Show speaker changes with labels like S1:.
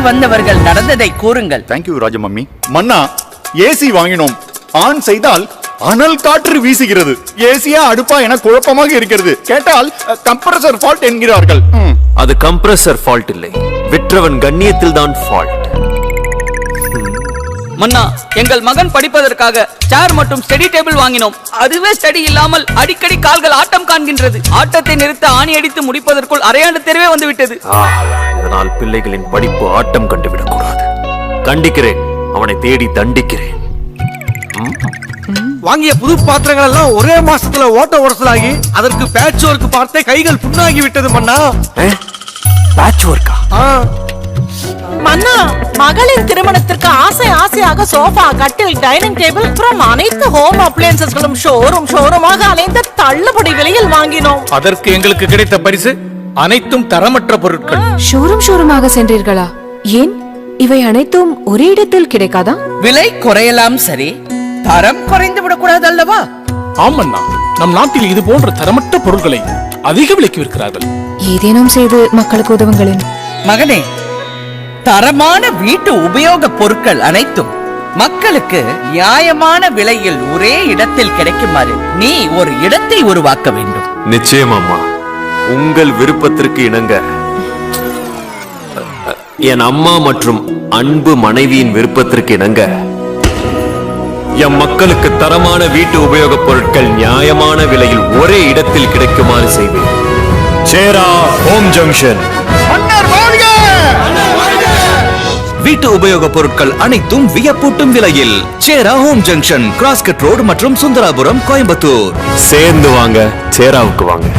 S1: வந்தவர்கள் நடந்ததை கூறுங்கள்.
S2: தேங்க்யூ ராஜமம்மி. மன்னா, ஏசி வாங்கினோம். ஆன் செய்தால் அனல் காற்று வீசுகிறது. ஏசியா அடுப்பா என குழப்பமாக இருக்கிறது. கேட்டால் கம்ப்ரசர் ஃபால்ட் என்கிறார்கள்.
S3: அது கம்ப்ரசர் ஃபால்ட் இல்லை, விற்றவன் கண்ணியத்தில் தான் ஃபால்ட்.
S4: மன்னா, எங்கள் மகன் படிப்பதற்காக சேர் மற்றும் ஸ்டடி டேபிள் வாங்கினோம். அதுவே ஸ்டடி இல்லாமல் அடிக்கடி கால்கள் ஆட்டம் காண்கின்றது. ஆட்டத்தை நிறுத்த ஆணி அடித்து முடிப்பதற்குள் அரையாண்டு தெருவே வந்துவிட்டது.
S3: இதனால் பிள்ளைகளின் படிப்பு ஆட்டம் கண்டுவிடக் கூடாது. கண்டிக்கிறேன், அவனை தேடி தண்டிக்கிறேன்.
S5: வாங்கிய புது பாத்திரங்கள் எல்லாம் ஒரே மாசத்துல ஓட்ட உரசலாகி அதற்கு பேட்ச் ஒர்க் பார்த்தே கைகள் புண்ணாகி விட்டது மன்னா.
S3: பேட்ச் ஒர்க்கா?
S6: மன்னா, மகளின் திருமணத்திற்கு ஆசையாக சோஃபா, கட்டில், டைனிங் டேபிள் அப்புறம் அனைத்து ஹோம் அப்ளையன்சஸ்களும் ஷோரூமாக அலைந்த தள்ளுபடி விலையில் வாங்கினோம்.
S5: அதற்கு எங்களுக்கு கிடைத்த பரிசு அனைத்தும் தரமற்ற பொருட்கள்.
S7: ஷோரூமாக சென்றீர்களா? ஏன் இவை அனைத்தும் ஒரே இடத்தில் கிடைக்காதா?
S1: விலை குறையலாம், சரி, தரம் குறைந்து விடக்கூடாது அல்லவா?
S8: ஆமண்ணா, நம் நாட்டில் இது போன்ற தரமற்ற பொருட்களை அதிக விலைக்கு விற்கிறார்கள்.
S7: ஏதேனும் செய்து மக்களுக்கு உதவுங்களேன்.
S1: மகனே, தரமான வீட்டு உபயோக பொருட்கள் அனைத்தும் மக்களுக்கு நியாயமான விலையில் ஒரே இடத்தில் கிடைக்குமாறு நீ ஒரு இடத்தை உருவாக்க வேண்டும்.
S3: நிச்சயமாம்மா, உங்கள் விருப்பத்திற்கு இணங்க என் அம்மா மற்றும் அன்பு மனைவியின் விருப்பத்திற்கு இணங்க என் மக்களுக்கு தரமான வீட்டு உபயோகப் பொருட்கள் நியாயமான விலையில் ஒரே இடத்தில் கிடைக்குமாறு செய்வேன். சேரா ஹோம் ஜங்ஷன்.
S9: வீட்டு உபயோகப் பொருட்கள் அனைத்தும் வியப்பூட்டும் விலையில். சேரா ஹோம் ஜங்ஷன், கிராஸ்கட் ரோடு மற்றும் சுந்தராபுரம், கோயம்புத்தூர்.
S3: சேர்ந்து வாங்க, சேராவுக்கு வாங்க.